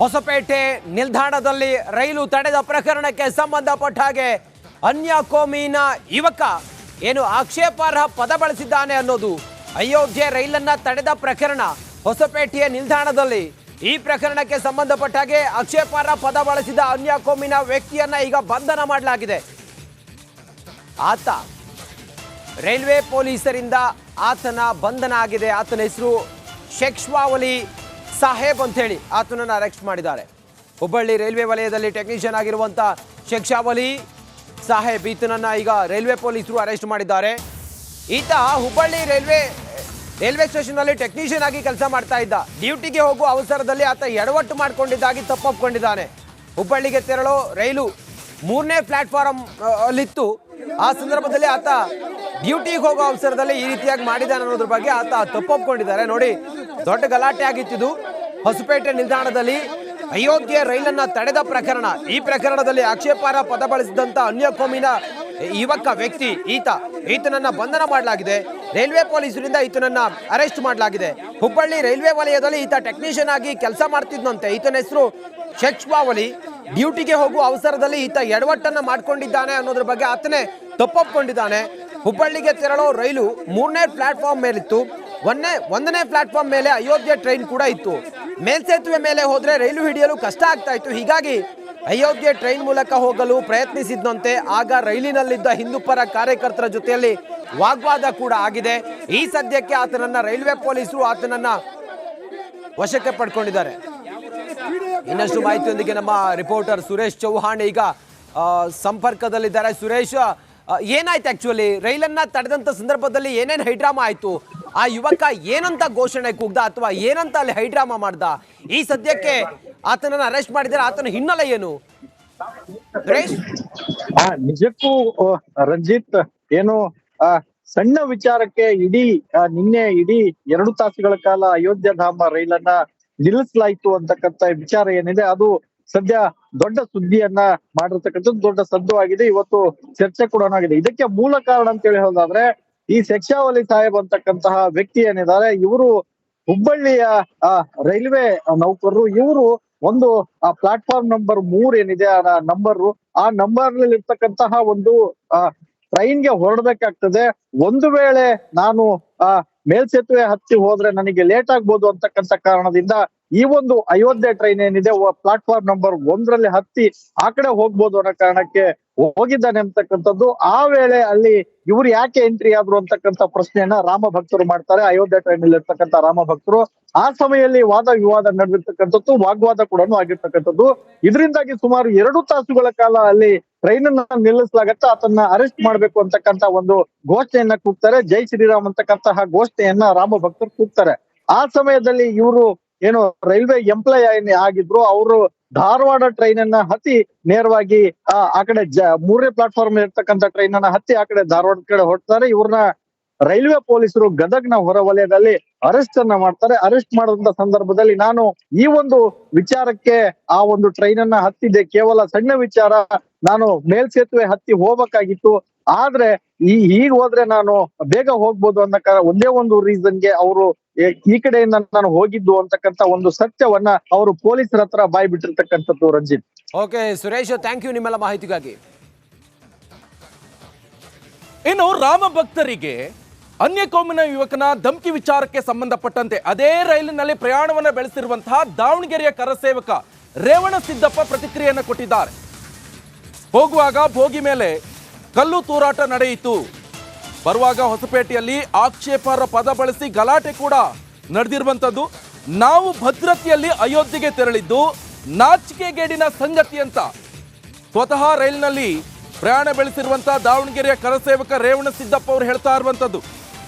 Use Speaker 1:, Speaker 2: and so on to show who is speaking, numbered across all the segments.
Speaker 1: ಹೊಸಪೇಟೆ ನಿಲ್ದಾಣದಲ್ಲಿ ರೈಲು ತಡೆದ ಪ್ರಕರಣಕ್ಕೆ ಸಂಬಂಧಪಟ್ಟ ಹಾಗೆ ಅನ್ಯ ಕೋಮಿನ ಯುವಕ ಏನು ಆಕ್ಷೇಪಾರ್ಹ ಪದ ಬಳಸಿದ್ದಾನೆ ಅನ್ನೋದು ಅಯೋಧ್ಯೆ ರೈಲನ್ನ ತಡೆದ ಪ್ರಕರಣ ಹೊಸಪೇಟೆಯ ನಿಲ್ದಾಣದಲ್ಲಿ ಈ ಪ್ರಕರಣಕ್ಕೆ ಸಂಬಂಧಪಟ್ಟ ಹಾಗೆ ಆಕ್ಷೇಪಾರ್ಹ ಪದ ಬಳಸಿದ ಅನ್ಯ ಕೋಮಿನ ವ್ಯಕ್ತಿಯನ್ನ ಈಗ ಬಂಧನ ಮಾಡಲಾಗಿದೆ. ಆತ ರೈಲ್ವೆ ಪೊಲೀಸರಿಂದ ಆತನ ಬಂಧನ ಆಗಿದೆ. ಆತನ ಹೆಸರು ಶೇಖ್ವಾವಲಿ ಸಾಹೇಬ್ ಅಂತ ಹೇಳಿ ಆತನನ್ನು ಅರೆಸ್ಟ್ ಮಾಡಿದ್ದಾರೆ. ಹುಬ್ಬಳ್ಳಿ ರೈಲ್ವೆ ವಲಯದಲ್ಲಿ ಟೆಕ್ನಿಷಿಯನ್ ಆಗಿರುವಂತ ಶೇಖ್ವಾವಲಿ ಸಾಹೇಬ್ ಈತನನ್ನ ಈಗ ರೈಲ್ವೆ ಪೊಲೀಸರು ಅರೆಸ್ಟ್ ಮಾಡಿದ್ದಾರೆ. ಈತ ಹುಬ್ಬಳ್ಳಿ ರೈಲ್ವೆ ಸ್ಟೇಷನ್ ಅಲ್ಲಿ ಟೆಕ್ನಿಷಿಯನ್ ಆಗಿ ಕೆಲಸ ಮಾಡ್ತಾ ಇದ್ದ. ಡ್ಯೂಟಿಗೆ ಹೋಗುವ ಅವಸರದಲ್ಲಿ ಆತ ಎಡವಟ್ಟು ಮಾಡಿಕೊಂಡಿದ್ದಾಗಿ ತಪ್ಪೊಪ್ಪಿಕೊಂಡಿದ್ದಾನೆ. ಹುಬ್ಬಳ್ಳಿಗೆ ತೆರಳೋ ರೈಲು 3ನೇ ಪ್ಲಾಟ್ಫಾರ್ಮ್ ಅಲ್ಲಿತ್ತು. ಆ ಸಂದರ್ಭದಲ್ಲಿ ಆತ ಡ್ಯೂಟಿಗೆ ಹೋಗೋ ಅವಸರದಲ್ಲಿ ಈ ರೀತಿಯಾಗಿ ಮಾಡಿದ್ದಾನೆ ಅನ್ನೋದ್ರ ಬಗ್ಗೆ ಆತ ತಪ್ಪೊಪ್ಪಿಕೊಂಡಿದ್ದಾರೆ. ನೋಡಿ, ದೊಡ್ಡ ಗಲಾಟೆ ಆಗಿತ್ತಿದು ಹೊಸಪೇಟೆ ನಿಲ್ದಾಣದಲ್ಲಿ ಅಯೋಧ್ಯೆ ರೈಲನ್ನ ತಡೆದ ಪ್ರಕರಣ. ಈ ಪ್ರಕರಣದಲ್ಲಿ ಆಕ್ಷೇಪಾರ್ಹ ಪದ ಬಳಸಿದಂತ ಅನ್ಯ ಕೋಮಿನ ಯುವಕ ವ್ಯಕ್ತಿ ಈತನನ್ನ ಬಂಧನ ಮಾಡಲಾಗಿದೆ. ರೈಲ್ವೆ ಪೊಲೀಸರಿಂದ ಈತನನ್ನ ಅರೆಸ್ಟ್ ಮಾಡಲಾಗಿದೆ. ಹುಬ್ಬಳ್ಳಿ ರೈಲ್ವೆ ವಲಯದಲ್ಲಿ ಈತ ಟೆಕ್ನಿಷಿಯನ್ ಆಗಿ ಕೆಲಸ ಮಾಡ್ತಿದ್ದಂತೆ. ಈತನ ಹೆಸರು ಶೇಖ್ವಾವಲಿ. ಡ್ಯೂಟಿಗೆ ಹೋಗುವ ಅವಸರದಲ್ಲಿ ಈತ ಎಡವಟ್ಟನ್ನ ಮಾಡ್ಕೊಂಡಿದ್ದಾನೆ ಅನ್ನೋದ್ರ ಬಗ್ಗೆ ಆತನೇ ತಪ್ಪೊಪ್ಪಿಕೊಂಡಿದ್ದಾನೆ. ಹುಬ್ಬಳ್ಳಿಗೆ ತೆರಳೋ ರೈಲು 3ನೇ ಪ್ಲಾಟ್ಫಾರ್ಮ್ ಮೇಲಿತ್ತು. 1ನೇ ಪ್ಲಾಟ್ಫಾರ್ಮ್ ಮೇಲೆ ಅಯೋಧ್ಯೆ ಟ್ರೈನ್ ಕೂಡ ಇತ್ತು. ಮೇಲ್ಸೇತುವೆ ಮೇಲೆ ಹೋದ್ರೆ ರೈಲು ಹಿಡಿಯಲು ಕಷ್ಟ ಆಗ್ತಾ ಇತ್ತು. ಹೀಗಾಗಿ ಅಯೋಧ್ಯೆ ಟ್ರೈನ್ ಮೂಲಕ ಹೋಗಲು ಪ್ರಯತ್ನಿಸಿದಂತೆ ಆಗ ರೈಲಿನಲ್ಲಿದ್ದ ಹಿಂದೂಪರ ಕಾರ್ಯಕರ್ತರ ಜೊತೆಯಲ್ಲಿ ವಾಗ್ವಾದ ಕೂಡ ಆಗಿದೆ. ಈ ಸದ್ಯಕ್ಕೆ ಆತನನ್ನ ರೈಲ್ವೆ ಪೊಲೀಸರು ಆತನನ್ನ ವಶಕ್ಕೆ ಪಡ್ಕೊಂಡಿದ್ದಾರೆ. ಇನ್ನಷ್ಟು ಮಾಹಿತಿಯೊಂದಿಗೆ ನಮ್ಮ ರಿಪೋರ್ಟರ್ ಸುರೇಶ್ ಚೌಹಾಣ್ ಈಗ ಸಂಪರ್ಕದಲ್ಲಿದ್ದಾರೆ. ಸುರೇಶ್, ಏನಾಯ್ತು ಆಕ್ಚುಲಿ ರೈಲನ್ನ ತಡೆದಂತ ಸಂದರ್ಭದಲ್ಲಿ ಏನೇನು ಹೈಡ್ರಾಮಾ ಆಯ್ತು? ಆ ಯುವಕ ಏನಂತ ಘೋಷಣೆ ಕೂಗ್ದ ಅಥವಾ ಏನಂತ ಅಲ್ಲಿ ಹೈಡ್ರಾಮಾ ಮಾಡ್ದ? ಈ ಸದ್ಯಕ್ಕೆ ಆತನನ್ನ ಅರೆಸ್ಟ್ ಮಾಡಿದ್ದಾರೆ. ಆತನ ಹಿನ್ನೆಲೆ ಏನು?
Speaker 2: ನಿಜಕ್ಕೂ ರಂಜಿತ್, ಏನು ಸಣ್ಣ ವಿಚಾರಕ್ಕೆ ನಿನ್ನೆ ಇಡೀ 2 ತಾಸುಗಳ ಕಾಲ ಅಯೋಧ್ಯ ಧಾಮ ರೈಲನ್ನ ನಿಲ್ಲಿಸಲಾಯ್ತು ಅಂತಕ್ಕಂಥ ವಿಚಾರ ಏನಿದೆ ಅದು ಸದ್ಯ ದೊಡ್ಡ ಸುದ್ದಿಯನ್ನ ಮಾಡಿರ್ತಕ್ಕಂಥದ್ದು, ದೊಡ್ಡ ಸದ್ದು ಆಗಿದೆ. ಇವತ್ತು ಚರ್ಚೆ ಕೂಡ ಆಗಿದೆ. ಇದಕ್ಕೆ ಮೂಲ ಕಾರಣ ಅಂತ ಹೇಳಿ ಹೇಳೋದಾದ್ರೆ ಈ ಶೇಖ್ವಾವಲಿ ಸಾಹೇಬ್ ಅಂತಕ್ಕಂತಹ ವ್ಯಕ್ತಿ ಏನಿದ್ದಾರೆ, ಇವರು ಹುಬ್ಬಳ್ಳಿಯ ರೈಲ್ವೆ ನೌಕರರು. ಇವರು ಒಂದು ಪ್ಲಾಟ್ಫಾರ್ಮ್ ನಂಬರ್ 3 ಏನಿದೆ ಆ ನಂಬರ್ ಇರ್ತಕ್ಕಂತಹ ಒಂದು ಟ್ರೈನ್ಗೆ ಹೊರಡ್ಬೇಕಾಗ್ತದೆ. ಒಂದು ವೇಳೆ ನಾನು ಮೇಲ್ಸೇತುವೆ ಹತ್ತಿ ಹೋದ್ರೆ ನನಗೆ ಲೇಟ್ ಆಗ್ಬೋದು ಅಂತಕ್ಕಂಥ ಕಾರಣದಿಂದ ಈ ಒಂದು ಅಯೋಧ್ಯೆ ಟ್ರೈನ್ ಏನಿದೆ ಪ್ಲಾಟ್ಫಾರ್ಮ್ ನಂಬರ್ 1ರಲ್ಲಿ ಹತ್ತಿ ಆ ಕಡೆ ಹೋಗ್ಬೋದು ಅನ್ನೋ ಕಾರಣಕ್ಕೆ ಹೋಗಿದ್ದಾನೆ ಅಂತಕ್ಕಂಥದ್ದು. ಆ ವೇಳೆ ಅಲ್ಲಿ ಇವ್ರು ಯಾಕೆ ಎಂಟ್ರಿ ಆದ್ರು ಅಂತಕ್ಕಂಥ ಪ್ರಶ್ನೆಯನ್ನ ರಾಮ ಭಕ್ತರು ಮಾಡ್ತಾರೆ. ಅಯೋಧ್ಯೆ ಟ್ರೈನ್ ಅಲ್ಲಿ ಇರ್ತಕ್ಕಂಥ ರಾಮ ಭಕ್ತರು ಆ ಸಮಯದಲ್ಲಿ ವಾದ ವಿವಾದ ನಡೆದಿರ್ತಕ್ಕಂಥದ್ದು, ವಾಗ್ವಾದ ಕೂಡ ಆಗಿರ್ತಕ್ಕಂಥದ್ದು. ಇದರಿಂದಾಗಿ ಸುಮಾರು 2 ತಾಸುಗಳ ಕಾಲ ಅಲ್ಲಿ ಟ್ರೈನ್ ಅನ್ನ ನಿಲ್ಲಿಸಲಾಗತ್ತೆ. ಆತನ್ನ ಅರೆಸ್ಟ್ ಮಾಡ್ಬೇಕು ಅಂತಕ್ಕಂಥ ಒಂದು ಘೋಷಣೆಯನ್ನ ಕೂಗ್ತಾರೆ. ಜೈ ಶ್ರೀರಾಮ್ ಅಂತಕ್ಕಂತಹ ಘೋಷಣೆಯನ್ನ ರಾಮ ಭಕ್ತರು ಕೂಗ್ತಾರೆ. ಆ ಸಮಯದಲ್ಲಿ ಇವರು ಏನು ರೈಲ್ವೆ ಎಂಪ್ಲಾಯ್ ಆಗಿದ್ರು, ಅವರು ಧಾರವಾಡ ಟ್ರೈನ್ ಅನ್ನ ಹತ್ತಿ ನೇರವಾಗಿ ಆ ಕಡೆ 3ನೇ ಪ್ಲಾಟ್ಫಾರ್ಮ್ ಇರ್ತಕ್ಕಂಥ ಟ್ರೈನ್ ಅನ್ನ ಹತ್ತಿ ಆ ಕಡೆ ಧಾರವಾಡ ಕಡೆ ಹೊರಡ್ತಾರೆ. ಇವ್ರನ್ನ ರೈಲ್ವೆ ಪೊಲೀಸರು ಗದಗ್ನ ಹೊರ ವಲಯದಲ್ಲಿ ಅರೆಸ್ಟ್ ಅನ್ನ ಮಾಡ್ತಾರೆ. ಅರೆಸ್ಟ್ ಮಾಡಿದಂತ ಸಂದರ್ಭದಲ್ಲಿ ನಾನು ಈ ಒಂದು ವಿಚಾರಕ್ಕೆ ಆ ಒಂದು ಟ್ರೈನ್ ಅನ್ನ ಹತ್ತಿದ್ದೆ, ಕೇವಲ ಸಣ್ಣ ವಿಚಾರ, ನಾನು ಮೇಲ್ಸೇತುವೆ ಹತ್ತಿ ಹೋಗ್ಬೇಕಾಗಿತ್ತು, ಆದ್ರೆ ಈಗ ಹೋದ್ರೆ ನಾನು ಬೇಗ ಹೋಗ್ಬೋದು ಅನ್ನೋ ಒಂದೇ ಒಂದು ರೀಸನ್ಗೆ ಅವರು ಈ ಕಡೆಯಿಂದ ನಾನು ಹೋಗಿದ್ದು ಅಂತಕ್ಕಂಥ ಒಂದು ಸತ್ಯವನ್ನ ಅವರು ಪೊಲೀಸರ ಹತ್ರ ಬಾಯ್ ಬಿಟ್ಟಿರ್ತಕ್ಕಂಥದ್ದು. Ranjit.
Speaker 1: Okay Suresh, thank you ನಿಮ್ಮೆಲ್ಲ ಮಾಹಿತಿಗಾಗಿ.
Speaker 3: ಇನ್ನು ರಾಮ ಭಕ್ತರಿಗೆ ಅನ್ಯ ಕೋಮಿನ ಯುವಕನ ಧಮಕಿ ವಿಚಾರಕ್ಕೆ ಸಂಬಂಧಪಟ್ಟಂತೆ ಅದೇ ರೈಲಿನಲ್ಲಿ ಪ್ರಯಾಣವನ್ನ ಬೆಳೆಸಿರುವಂತಹ ದಾವಣಗೆರೆಯ ಕರಸೇವಕ ರೇವಣಸಿದ್ದಪ್ಪ ಪ್ರತಿಕ್ರಿಯೆಯನ್ನು ಕೊಟ್ಟಿದ್ದಾರೆ. ಹೋಗುವಾಗ ಭೋಗಿ ಮೇಲೆ ಕಲ್ಲು ತೂರಾಟ ನಡೆಯಿತು. ಬರುವಾಗ ಹೊಸಪೇಟೆಯಲ್ಲಿ ಆಕ್ಷೇಪಾರ್ಹ ಪದ ಬಳಸಿ ಗಲಾಟೆ ಕೂಡ ನಡೆದಿರುವಂಥದ್ದು. ನಾವು ಭದ್ರತೆಯಲ್ಲಿ ಅಯೋಧ್ಯೆಗೆ ತೆರಳಿದ್ದು ನಾಚಿಕೆಗೇಡಿನ ಸಂಗತಿ ಅಂತ ಸ್ವತಃ ರೈಲಿನಲ್ಲಿ ಪ್ರಯಾಣ ಬೆಳೆಸಿರುವಂತಹ ದಾವಣಗೆರೆಯ ಕರಸೇವಕ ರೇವಣಸಿದ್ದಪ್ಪ ಅವರು ಹೇಳ್ತಾ ಇರುವಂಥದ್ದು.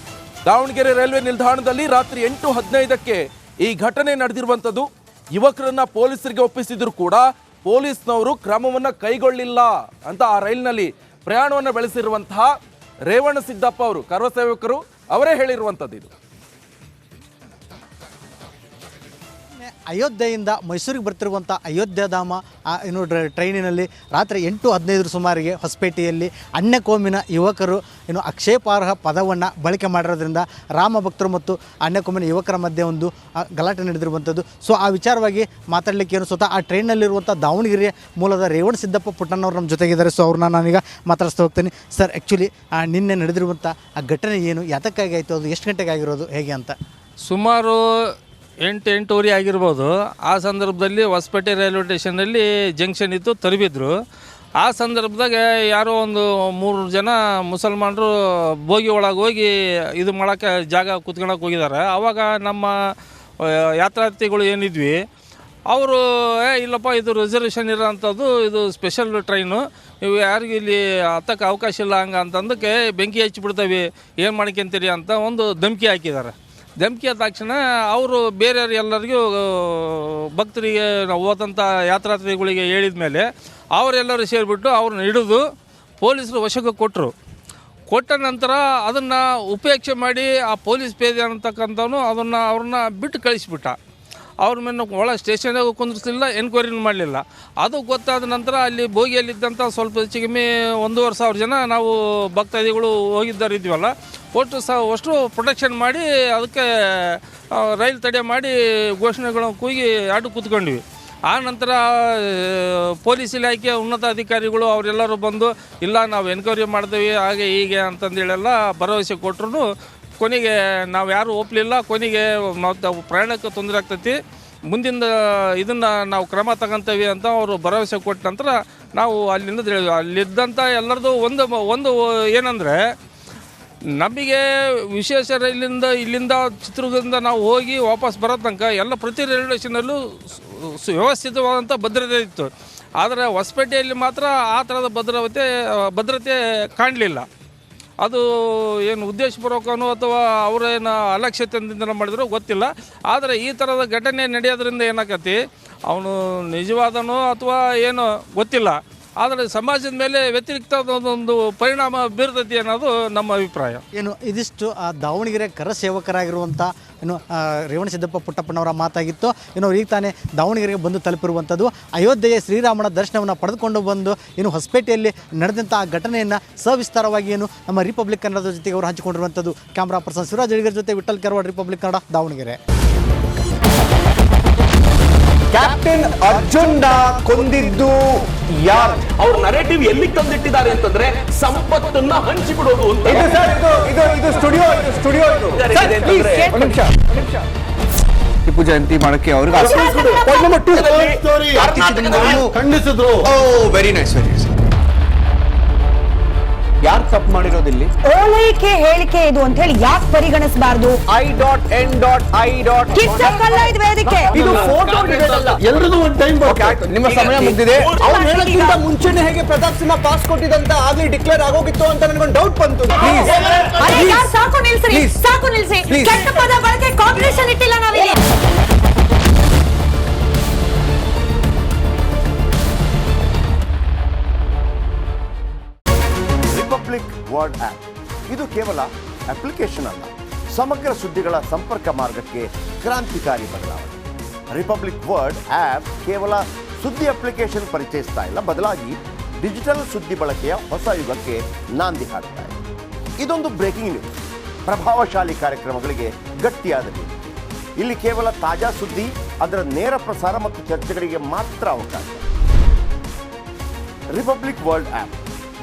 Speaker 3: ದಾವಣಗೆರೆ ರೈಲ್ವೆ ನಿಲ್ದಾಣದಲ್ಲಿ ರಾತ್ರಿ 8:15ಕ್ಕೆ ಈ ಘಟನೆ ನಡೆದಿರುವಂಥದ್ದು. ಯುವಕರನ್ನ ಪೊಲೀಸರಿಗೆ ಒಪ್ಪಿಸಿದ್ರು ಕೂಡ ಪೊಲೀಸ್ನವರು ಕ್ರಮವನ್ನು ಕೈಗೊಳ್ಳಿಲ್ಲ ಅಂತ ಆ ರೈಲಿನಲ್ಲಿ ಪ್ರಯಾಣವನ್ನು ಬೆಳೆಸಿರುವಂತಹ ರೇವಣಸಿದ್ದಪ್ಪ ಅವರು ಕರಸೇವಕರು ಅವರೇ ಹೇಳಿರುವಂಥದ್ದು. ಇದು
Speaker 4: ಅಯೋಧ್ಯೆಯಿಂದ ಮೈಸೂರಿಗೆ ಬರ್ತಿರುವಂಥ ಅಯೋಧ್ಯಧಾಮ ಏನು ಟ್ರೈನಿನಲ್ಲಿ ರಾತ್ರಿ 8:15 ಸುಮಾರಿಗೆ ಹೊಸಪೇಟೆಯಲ್ಲಿ ಅನ್ಯಕೋಮಿನ ಯುವಕರು ಏನು ಆಕ್ಷೇಪಾರ್ಹ ಪದವನ್ನು ಬಳಕೆ ಮಾಡಿರೋದ್ರಿಂದ ರಾಮ ಭಕ್ತರು ಮತ್ತು ಅನ್ಯಕೋಮಿನ ಯುವಕರ ಮಧ್ಯೆ ಒಂದು ಗಲಾಟೆ ನಡೆದಿರುವಂಥದ್ದು. ಸೊ ಆ ವಿಚಾರವಾಗಿ ಮಾತಾಡಲಿಕ್ಕೆ ಏನು ಸ್ವತಃ ಆ ಟ್ರೈನಲ್ಲಿರುವಂಥ ದಾವಣಗೆರೆ ಮೂಲದ ರೇವಣ ಸಿದ್ದಪ್ಪ ಪುಟ್ಟಣ್ಣವ್ರು ನಮ್ಮ ಜೊತೆಗಿದ್ದಾರೆ. ಸೊ ಅವ್ರನ್ನ ನಾನೀಗ ಮಾತಾಡಿಸ್ತಾ ಹೋಗ್ತೀನಿ. ಸರ್, ಆ್ಯಕ್ಚುಲಿ ನಿನ್ನೆ ನಡೆದಿರುವಂಥ ಆ ಘಟನೆ ಏನು, ಯಾತಕ್ಕಾಗಿ ಆಯಿತು, ಅದು ಎಷ್ಟು ಗಂಟೆಗೆ ಆಗಿರೋದು, ಹೇಗೆ ಅಂತ?
Speaker 5: ಸುಮಾರು 8-8:30 ಆಗಿರ್ಬೋದು. ಆ ಸಂದರ್ಭದಲ್ಲಿ ಹೊಸಪೇಟೆ ರೈಲ್ವೆ ಸ್ಟೇಷನಲ್ಲಿ ಜಂಕ್ಷನ್ ಇತ್ತು, ತರಬಿದ್ರು. ಆ ಸಂದರ್ಭದಾಗ ಯಾರೋ ಒಂದು 3 ಜನ ಮುಸಲ್ಮಾನರು ಬೋಗಿ ಒಳಗೆ ಹೋಗಿ ಇದು ಮಾಡೋಕ್ಕೆ ಜಾಗ ಕೂತ್ಕೊಳಕ್ಕೆ ಹೋಗಿದ್ದಾರೆ. ಆವಾಗ ನಮ್ಮ ಯಾತ್ರಾರ್ಥಿಗಳು ಏನಿದ್ವಿ ಅವರು ಇಲ್ಲಪ್ಪ ಇದು ರಿಸರ್ವೇಷನ್ ಇರೋಂಥದ್ದು, ಇದು ಸ್ಪೆಷಲ್ ಟ್ರೈನು, ನೀವು ಯಾರಿಗೂ ಇಲ್ಲಿ ಹತ್ತಕ್ಕೆ ಅವಕಾಶ ಇಲ್ಲ ಹಂಗೆ ಅಂತಂದಕ್ಕೆ ಬೆಂಕಿ ಹಚ್ಚಿಬಿಡ್ತೇವೆ, ಏನು ಮಾಡ್ಕೊಂತೀರಿ ಅಂತ ಒಂದು ಧಮಕಿ ಹಾಕಿದ್ದಾರೆ. ಧಮಕಿ ಆದ ತಕ್ಷಣ ಅವರು ಬೇರೆಯವ್ರು ಎಲ್ಲರಿಗೂ ಭಕ್ತರಿಗೆ ಹೋದಂಥ ಯಾತ್ರಾರ್ಥಿಗಳಿಗೆ ಹೇಳಿದ ಮೇಲೆ ಅವರೆಲ್ಲರೂ ಸೇರಿಬಿಟ್ಟು ಅವ್ರನ್ನ ಹಿಡಿದು ಪೊಲೀಸರು ವಶಕ್ಕೆ ಕೊಟ್ಟರು. ಕೊಟ್ಟ ನಂತರ ಅದನ್ನು ಉಪೇಕ್ಷೆ ಮಾಡಿ ಆ ಪೊಲೀಸ್ ಪೇದೆ ಅಂತಕ್ಕಂಥವನು ಅವ್ರನ್ನ ಬಿಟ್ಟು ಕಳಿಸ್ಬಿಟ್ಟ. ಅವ್ರ ಮೇಲೆ ಒಳ ಸ್ಟೇಷನ್ಯಾಗೂ ಕುಂದಿರ್ಸಲಿಲ್ಲ, ಎನ್ಕ್ವೈರಿನೂ ಮಾಡಲಿಲ್ಲ. ಅದು ಗೊತ್ತಾದ ನಂತರ ಅಲ್ಲಿ ಬೋಗಿಯಲ್ಲಿದ್ದಂಥ ಸ್ವಲ್ಪ ಹೆಚ್ಚು ಕಮ್ಮಿ 1,500 ಜನ ನಾವು ಭಕ್ತಾದಿಗಳು ಹೋಗಿದ್ದಾರಿದ್ವಲ್ಲ, ಅಷ್ಟು ಪ್ರೊಟೆಕ್ಷನ್ ಮಾಡಿ ಅದಕ್ಕೆ ರೈಲು ತಡೆ ಮಾಡಿ ಘೋಷಣೆಗಳನ್ನು ಕೂಗಿ ಅಡ್ಡು ಕೂತ್ಕೊಂಡ್ವಿ. ಆ ನಂತರ ಪೊಲೀಸ್ ಇಲಾಖೆ ಉನ್ನತ ಅಧಿಕಾರಿಗಳು ಅವರೆಲ್ಲರೂ ಬಂದು ಇಲ್ಲ ನಾವು ಎನ್ಕ್ವೈರಿ ಮಾಡ್ತೀವಿ ಹಾಗೆ ಹೀಗೆ ಅಂತಂದೇಳೆಲ್ಲ ಭರವಸೆ ಕೊಟ್ಟರು. ಕೊನೆಗೆ ನಾವು ಯಾರೂ ಒಪ್ಪಲಿಲ್ಲ. ಕೊನೆಗೆ ನಾವು ಪ್ರಯಾಣಕ್ಕೆ ತೊಂದರೆ ಆಗ್ತೈತಿ, ಮುಂದಿನ ಇದನ್ನು ನಾವು ಕ್ರಮ ತಗೊಂತೀವಿ ಅಂತ ಅವರು ಭರವಸೆ ಕೊಟ್ಟ ನಂತರ ನಾವು ಅಲ್ಲಿದ್ದಂಥ ಎಲ್ಲರದು ಒಂದು ಏನಂದರೆ, ನಮಗೆ ವಿಶೇಷ ರೈಲಿಂದ ಇಲ್ಲಿಂದ ಚಿತ್ರದುರ್ಗದಿಂದ ನಾವು ಹೋಗಿ ವಾಪಸ್ ಬರೋ ತನಕ ಎಲ್ಲ ಪ್ರತಿ ರೈಲ್ವೆ ಸ್ಟೇಷನಲ್ಲೂ ವ್ಯವಸ್ಥಿತವಾದಂಥ ಭದ್ರತೆ ಇತ್ತು. ಆದರೆ ಹೊಸಪೇಟೆಯಲ್ಲಿ ಮಾತ್ರ ಆ ಥರದ ಭದ್ರತೆ ಕಾಣಲಿಲ್ಲ. ಅದು ಏನು ಉದ್ದೇಶಪೂರ್ವಕನೋ ಅಥವಾ ಅವರೇನು ಅಲಕ್ಷ್ಯತೆಯಿಂದ ಮಾಡಿದ್ರೋ ಗೊತ್ತಿಲ್ಲ. ಆದರೆ ಈ ಥರದ ಘಟನೆ ನಡೆಯೋದ್ರಿಂದ ಏನಾಗತ್ತೆ, ಅವನು ನಿಜವಾದನೋ ಅಥವಾ ಏನೋ ಗೊತ್ತಿಲ್ಲ, ಆದರೆ ಸಮಾಜದ ಮೇಲೆ ವ್ಯತಿರಿಕ್ತವಾದೊಂದು ಪರಿಣಾಮ ಬೀರ್ತೈತಿ ಅನ್ನೋದು ನಮ್ಮ ಅಭಿಪ್ರಾಯ.
Speaker 4: ಏನು ಇದಿಷ್ಟು ಆ ದಾವಣಗೆರೆ ಕರಸೇವಕರಾಗಿರುವಂಥ ಏನು ರೇವಣ ಸಿದ್ದಪ್ಪ ಪುಟ್ಟಪ್ಪನವರ ಮಾತಾಗಿತ್ತು. ಏನು ಈಗ ತಾನೇ ದಾವಣಗೆರೆಗೆ ಬಂದು ತಲುಪಿರುವಂಥದ್ದು, ಅಯೋಧ್ಯೆಯ ಶ್ರೀರಾಮನ ದರ್ಶನವನ್ನು ಪಡೆದುಕೊಂಡು ಬಂದು ಏನು ಹೊಸಪೇಟೆಯಲ್ಲಿ ನಡೆದಂಥ ಆ ಘಟನೆಯನ್ನು ಸವಿಸ್ತಾರವಾಗಿ ಏನು ನಮ್ಮ ರಿಪಬ್ಲಿಕ್ ಕನ್ನಡದ ಜೊತೆಗೆ ಅವರು ಹಂಚಿಕೊಂಡಿರುವಂಥದ್ದು. ಕ್ಯಾಮ್ರಾ ಪರ್ಸನ್ ಶಿವರಾಜ್ ಅಡಿಗರ್ ಜೊತೆ ವಿಠಲ್ ಕೆರವಾಡ್, ರಿಪಬ್ಲಿಕ್ ಕನ್ನಡ, ದಾವಣಗೆರೆ.
Speaker 6: ಕ್ಯಾಪ್ಟನ್ ಅರ್ಜುನ್ನ ಕೊಂದಿದ್ದು ಯಾರು?
Speaker 7: ಅವ್ರ ನರೇಟಿವ್ ಎಲ್ಲಿ ತಂದಿಟ್ಟಿದ್ದಾರೆ ಅಂತಂದ್ರೆ ಸಂಪತ್ತನ್ನ ಹಂಚಿಬಿಡೋದು ಅಂತ.
Speaker 6: ಇದು ಸ್ಟುಡಿಯೋ ಟಿಪ್ಪು ಜಯಂತಿ ಮಾಡಕ್ಕೆ ಅವ್ರಿಗೆ ಖಂಡಿಸಿದ್ರು. Very nice. ಯಾರು ತಪ್ಪು ಮಾಡಿರೋದಿಲ್ಲಿ?
Speaker 8: ಓಲೈಕೆ ಹೇಳಿಕೆ ಇದು ಅಂತ ಹೇಳಿ ಯಾಕೆ ಪರಿಗಣಿಸಬಾರದು?
Speaker 6: I.N.I.
Speaker 8: ಇದು ವೇದಿಕೆ,
Speaker 6: ಇದು ಫೋಟೋ ಎಲ್ಲರದು ಒಂದು ಟೈಮ್. ನಿಮ್ಮ ಸಮಯ ಮುಗಿದಿದೆ. ಅವ್ರು ಹೇಳೋಕ್ಕಿಂತ ಮುಂಚೆನೆ ಹೇಗೆ ಪ್ರತಾಪ್ ಸಿಂಹ ಪಾಸ್ ಕೊಟ್ಟಿದಂತ ಆಗ್ಲಿ ಡಿಕ್ಲೇರ್ ಆಗೋಗಿತ್ತು ಅಂತ ನನಗೊಂದು ಡೌಟ್ ಬಂತು.
Speaker 8: ಸಾಕು ನಿಲ್ಸಿ. ಕೆಟ್ಟ ಪದ ಬಳಕೆ ಕಾಂಪಿಟೇಷನ್ ಇಟ್ಟಿಲ್ಲ ನಾವಿಲ್ಲಿ.
Speaker 9: ರಿಪಬ್ಲಿಕ್ ವರ್ಡ್ ಆಪ್ ಇದು ಕೇವಲ ಅಪ್ಲಿಕೇಶನ್ ಅಲ್ಲ, ಸಮಗ್ರ ಸುದ್ದಿಗಳ ಸಂಪರ್ಕ ಮಾರ್ಗಕ್ಕೆ ಕ್ರಾಂತಿಕಾರಿ ಬದಲಾವಣೆ. ರಿಪಬ್ಲಿಕ್ ವರ್ಡ್ ಆಪ್ ಕೇವಲ ಸುದ್ದಿ ಅಪ್ಲಿಕೇಶನ್ ಪರಿಚಯಿಸ್ತಾ ಇಲ್ಲ, ಬದಲಾಗಿ ಡಿಜಿಟಲ್ ಸುದ್ದಿ ಬಳಕೆಯ ಹೊಸ ಯುಗಕ್ಕೆ ನಾಂದಿ ಹಾಡ್ತಾ ಇದೆ. ಇದೊಂದು ಬ್ರೇಕಿಂಗ್ ನ್ಯೂಸ್, ಪ್ರಭಾವಶಾಲಿ ಕಾರ್ಯಕ್ರಮಗಳಿಗೆ ಗಟ್ಟಿಯಾದ ನ್ಯೂಸ್. ಇಲ್ಲಿ ಕೇವಲ ತಾಜಾ ಸುದ್ದಿ, ಅದರ ನೇರ ಪ್ರಸಾರ ಮತ್ತು ಚರ್ಚೆಗಳಿಗೆ ಮಾತ್ರ ಅವಕಾಶ. ರಿಪಬ್ಲಿಕ್ ವರ್ಲ್ಡ್ ಆಪ್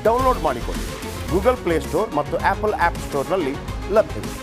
Speaker 9: ಡೌನ್ಲೋಡ್ ಮಾಡಿಕೊಳ್ಳಿ. ಗೂಗಲ್ ಪ್ಲೇ ಸ್ಟೋರ್ ಮತ್ತು ಆಪಲ್ ಆಪ್ ಸ್ಟೋರ್ನಲ್ಲಿ ಲಭ್ಯವಿದೆ.